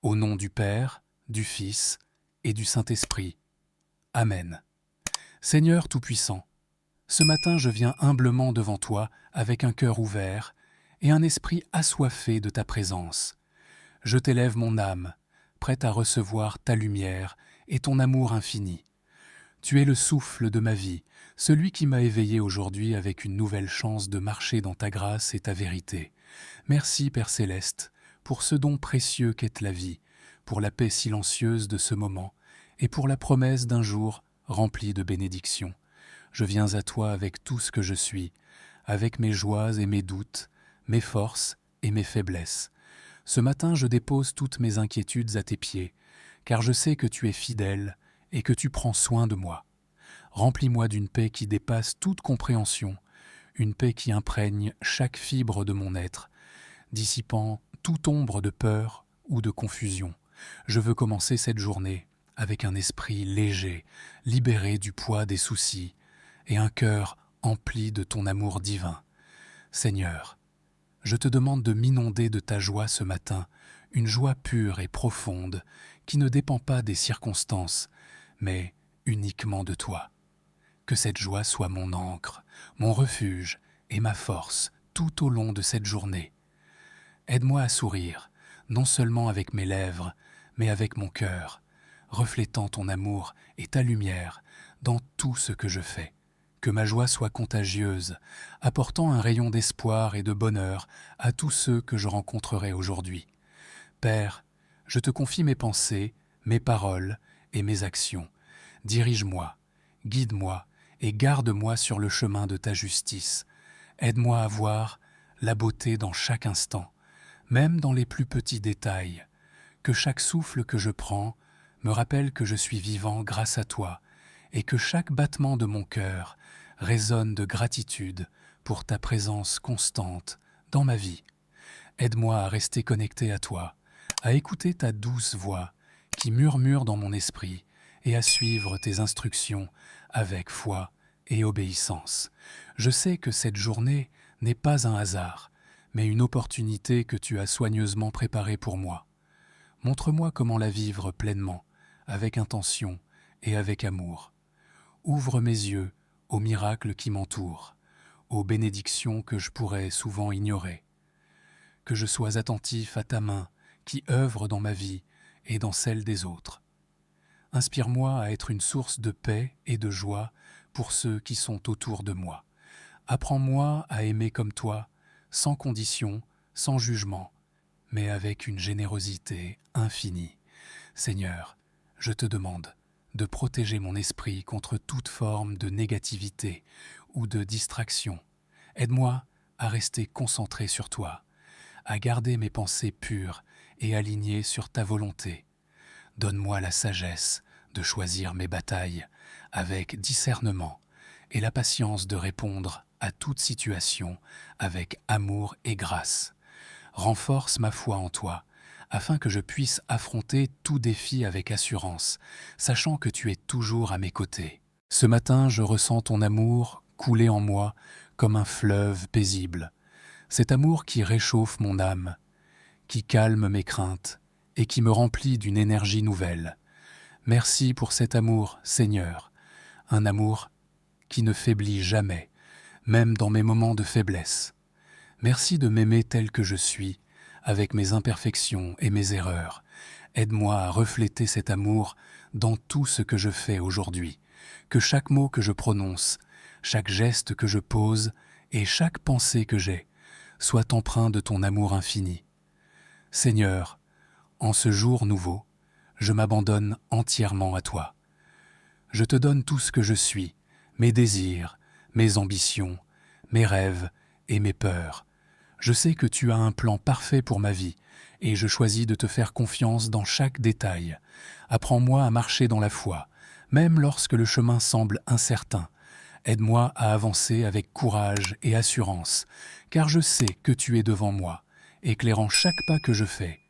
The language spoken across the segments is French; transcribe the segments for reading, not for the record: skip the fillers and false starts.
Au nom du Père, du Fils et du Saint-Esprit. Amen. Seigneur Tout-Puissant, ce matin je viens humblement devant toi avec un cœur ouvert et un esprit assoiffé de ta présence. Je t'élève mon âme, prête à recevoir ta lumière et ton amour infini. Tu es le souffle de ma vie, celui qui m'a éveillé aujourd'hui avec une nouvelle chance de marcher dans ta grâce et ta vérité. Merci, Père Céleste, pour ce don précieux qu'est la vie, pour la paix silencieuse de ce moment et pour la promesse d'un jour rempli de bénédictions. Je viens à toi avec tout ce que je suis, avec mes joies et mes doutes, mes forces et mes faiblesses. Ce matin, je dépose toutes mes inquiétudes à tes pieds, car je sais que tu es fidèle et que tu prends soin de moi. Remplis-moi d'une paix qui dépasse toute compréhension, une paix qui imprègne chaque fibre de mon être, dissipant toute ombre de peur ou de confusion. Je veux commencer cette journée avec un esprit léger, libéré du poids des soucis, et un cœur empli de ton amour divin. Seigneur, je te demande de m'inonder de ta joie ce matin, une joie pure et profonde qui ne dépend pas des circonstances, mais uniquement de toi. Que cette joie soit mon ancre, mon refuge et ma force tout au long de cette journée. Aide-moi à sourire, non seulement avec mes lèvres, mais avec mon cœur, reflétant ton amour et ta lumière dans tout ce que je fais. Que ma joie soit contagieuse, apportant un rayon d'espoir et de bonheur à tous ceux que je rencontrerai aujourd'hui. Père, je te confie mes pensées, mes paroles et mes actions. Dirige-moi, guide-moi et garde-moi sur le chemin de ta justice. Aide-moi à voir la beauté dans chaque instant, même dans les plus petits détails. Que chaque souffle que je prends me rappelle que je suis vivant grâce à toi et que chaque battement de mon cœur résonne de gratitude pour ta présence constante dans ma vie. Aide-moi à rester connecté à toi, à écouter ta douce voix qui murmure dans mon esprit et à suivre tes instructions avec foi et obéissance. Je sais que cette journée n'est pas un hasard, mais une opportunité que tu as soigneusement préparée pour moi. Montre-moi comment la vivre pleinement, avec intention et avec amour. Ouvre mes yeux aux miracles qui m'entourent, aux bénédictions que je pourrais souvent ignorer. Que je sois attentif à ta main qui œuvre dans ma vie et dans celle des autres. Inspire-moi à être une source de paix et de joie pour ceux qui sont autour de moi. Apprends-moi à aimer comme toi, sans condition, sans jugement, mais avec une générosité infinie. Seigneur, je te demande de protéger mon esprit contre toute forme de négativité ou de distraction. Aide-moi à rester concentré sur toi, à garder mes pensées pures et alignées sur ta volonté. Donne-moi la sagesse de choisir mes batailles avec discernement et la patience de répondre à toute situation avec amour et grâce. Renforce ma foi en toi, afin que je puisse affronter tout défi avec assurance, sachant que tu es toujours à mes côtés. Ce matin, je ressens ton amour couler en moi comme un fleuve paisible. Cet amour qui réchauffe mon âme, qui calme mes craintes et qui me remplit d'une énergie nouvelle. Merci pour cet amour, Seigneur, un amour qui ne faiblit jamais, même dans mes moments de faiblesse. Merci de m'aimer tel que je suis, avec mes imperfections et mes erreurs. Aide-moi à refléter cet amour dans tout ce que je fais aujourd'hui. Que chaque mot que je prononce, chaque geste que je pose et chaque pensée que j'ai soit empreint de ton amour infini. Seigneur, en ce jour nouveau, je m'abandonne entièrement à toi. Je te donne tout ce que je suis, mes désirs, mes ambitions, mes rêves et mes peurs. Je sais que tu as un plan parfait pour ma vie et je choisis de te faire confiance dans chaque détail. Apprends-moi à marcher dans la foi, même lorsque le chemin semble incertain. Aide-moi à avancer avec courage et assurance, car je sais que tu es devant moi, éclairant chaque pas que je fais.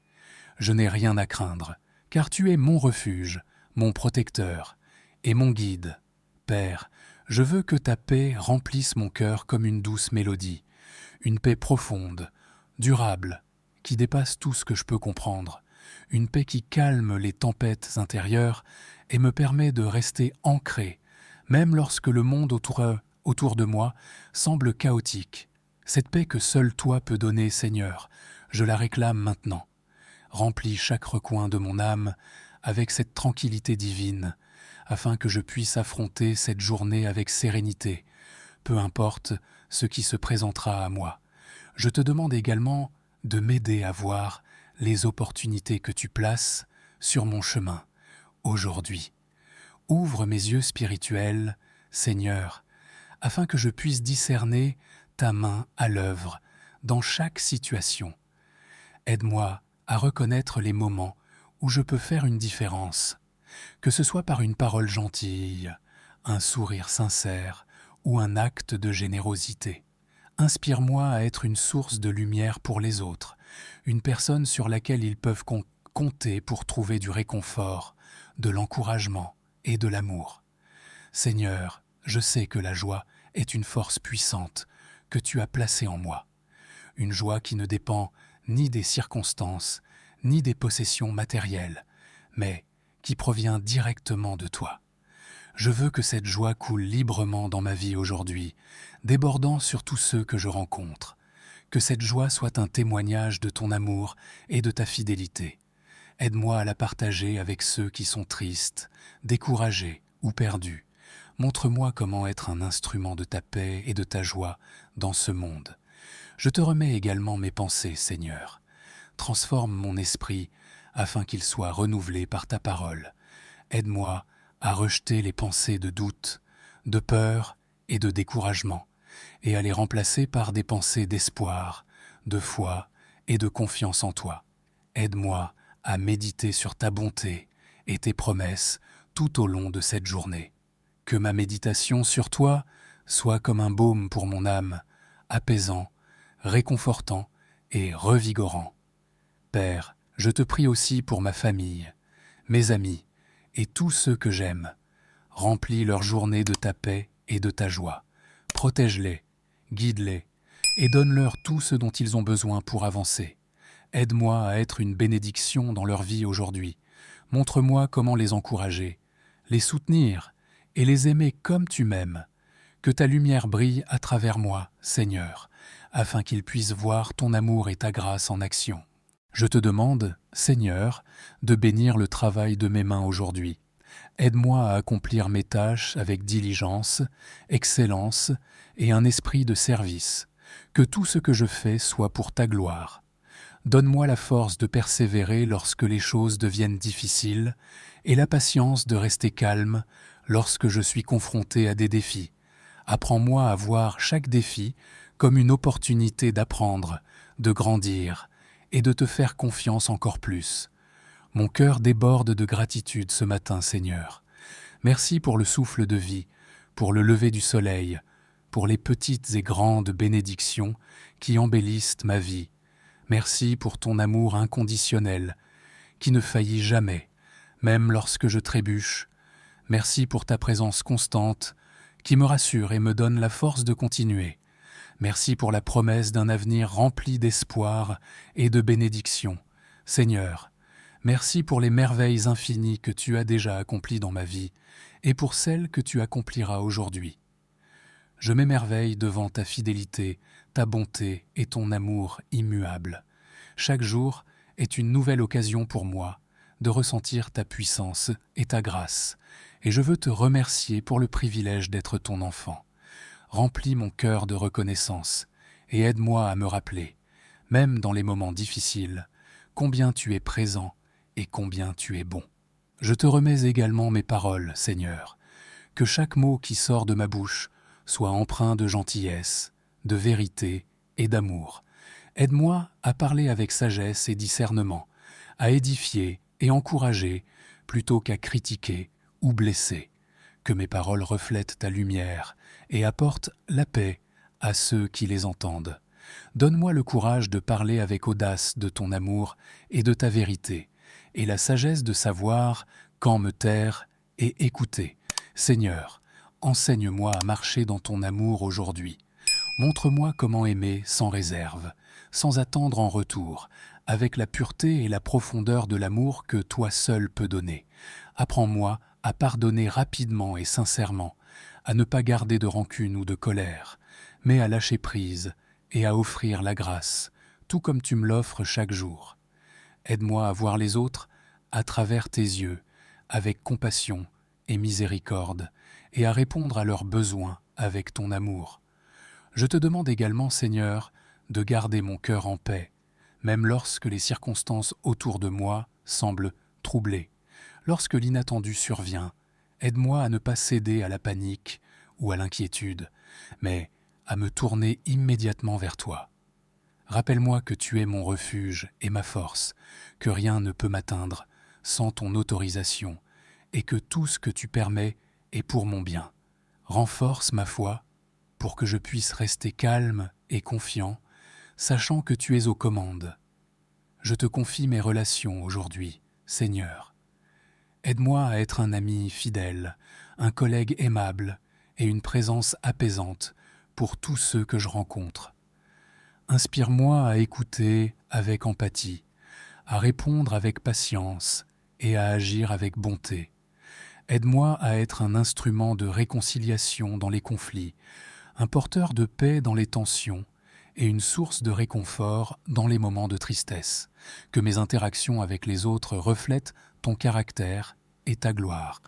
Je n'ai rien à craindre, car tu es mon refuge, mon protecteur et mon guide. Père, je veux que ta paix remplisse mon cœur comme une douce mélodie, une paix profonde, durable, qui dépasse tout ce que je peux comprendre. une paix qui calme les tempêtes intérieures et me permet de rester ancré, même lorsque le monde autour de moi semble chaotique. Cette paix que seul toi peux donner, Seigneur, je la réclame maintenant. Remplis chaque recoin de mon âme avec cette tranquillité divine, afin que je puisse affronter cette journée avec sérénité, peu importe ce qui se présentera à moi. Je te demande également de m'aider à voir les opportunités que tu places sur mon chemin aujourd'hui. Ouvre mes yeux spirituels, Seigneur, afin que je puisse discerner ta main à l'œuvre dans chaque situation. Aide-moi à reconnaître les moments où je peux faire une différence, que ce soit par une parole gentille, un sourire sincère ou un acte de générosité. Inspire-moi à être une source de lumière pour les autres, une personne sur laquelle ils peuvent compter pour trouver du réconfort, de l'encouragement et de l'amour. Seigneur, je sais que la joie est une force puissante que tu as placée en moi, une joie qui ne dépend ni des circonstances, ni des possessions matérielles, mais qui provient directement de toi. Je veux que cette joie coule librement dans ma vie aujourd'hui, débordant sur tous ceux que je rencontre. Que cette joie soit un témoignage de ton amour et de ta fidélité. Aide-moi à la partager avec ceux qui sont tristes, découragés ou perdus. Montre-moi comment être un instrument de ta paix et de ta joie dans ce monde. Je te remets également mes pensées, Seigneur. Transforme mon esprit afin qu'il soit renouvelé par ta parole. Aide-moi à rejeter les pensées de doute, de peur et de découragement, et à les remplacer par des pensées d'espoir, de foi et de confiance en toi. Aide-moi à méditer sur ta bonté et tes promesses tout au long de cette journée. Que ma méditation sur toi soit comme un baume pour mon âme, apaisant, réconfortant et revigorant. Père, je te prie aussi pour ma famille, mes amis et tous ceux que j'aime. Remplis leur journée de ta paix et de ta joie. Protège-les, guide-les et donne-leur tout ce dont ils ont besoin pour avancer. Aide-moi à être une bénédiction dans leur vie aujourd'hui. Montre-moi comment les encourager, les soutenir et les aimer comme tu m'aimes. Que ta lumière brille à travers moi, Seigneur, afin qu'ils puissent voir ton amour et ta grâce en action. Je te demande, Seigneur, de bénir le travail de mes mains aujourd'hui. Aide-moi à accomplir mes tâches avec diligence, excellence et un esprit de service. Que tout ce que je fais soit pour ta gloire. Donne-moi la force de persévérer lorsque les choses deviennent difficiles et la patience de rester calme lorsque je suis confronté à des défis. Apprends-moi à voir chaque défi comme une opportunité d'apprendre, de grandir et de te faire confiance encore plus. Mon cœur déborde de gratitude ce matin, Seigneur. Merci pour le souffle de vie, pour le lever du soleil, pour les petites et grandes bénédictions qui embellissent ma vie. Merci pour ton amour inconditionnel, qui ne faillit jamais, même lorsque je trébuche. Merci pour ta présence constante, qui me rassure et me donne la force de continuer. Merci pour la promesse d'un avenir rempli d'espoir et de bénédictions. Seigneur, merci pour les merveilles infinies que tu as déjà accomplies dans ma vie et pour celles que tu accompliras aujourd'hui. Je m'émerveille devant ta fidélité, ta bonté et ton amour immuable. Chaque jour est une nouvelle occasion pour moi de ressentir ta puissance et ta grâce, et je veux te remercier pour le privilège d'être ton enfant. Remplis mon cœur de reconnaissance et aide-moi à me rappeler, même dans les moments difficiles, combien tu es présent et combien tu es bon. Je te remets également mes paroles, Seigneur, que chaque mot qui sort de ma bouche soit empreint de gentillesse, de vérité et d'amour. Aide-moi à parler avec sagesse et discernement, à édifier et encourager plutôt qu'à critiquer ou blesser. Que mes paroles reflètent ta lumière et apportent la paix à ceux qui les entendent. Donne-moi le courage de parler avec audace de ton amour et de ta vérité, et la sagesse de savoir quand me taire et écouter. Seigneur, enseigne-moi à marcher dans ton amour aujourd'hui. Montre-moi comment aimer sans réserve, sans attendre en retour, avec la pureté et la profondeur de l'amour que toi seul peux donner. Apprends-moi à pardonner rapidement et sincèrement, à ne pas garder de rancune ou de colère, mais à lâcher prise et à offrir la grâce, tout comme tu me l'offres chaque jour. Aide-moi à voir les autres à travers tes yeux, avec compassion et miséricorde, et à répondre à leurs besoins avec ton amour. Je te demande également, Seigneur, de garder mon cœur en paix, même lorsque les circonstances autour de moi semblent troublées. Lorsque l'inattendu survient, aide-moi à ne pas céder à la panique ou à l'inquiétude, mais à me tourner immédiatement vers toi. Rappelle-moi que tu es mon refuge et ma force, que rien ne peut m'atteindre sans ton autorisation, et que tout ce que tu permets est pour mon bien. Renforce ma foi pour que je puisse rester calme et confiant, sachant que tu es aux commandes. Je te confie mes relations aujourd'hui, Seigneur. Aide-moi à être un ami fidèle, un collègue aimable et une présence apaisante pour tous ceux que je rencontre. Inspire-moi à écouter avec empathie, à répondre avec patience et à agir avec bonté. Aide-moi à être un instrument de réconciliation dans les conflits, un porteur de paix dans les tensions et une source de réconfort dans les moments de tristesse. Que mes interactions avec les autres reflètent ton caractère et ta gloire.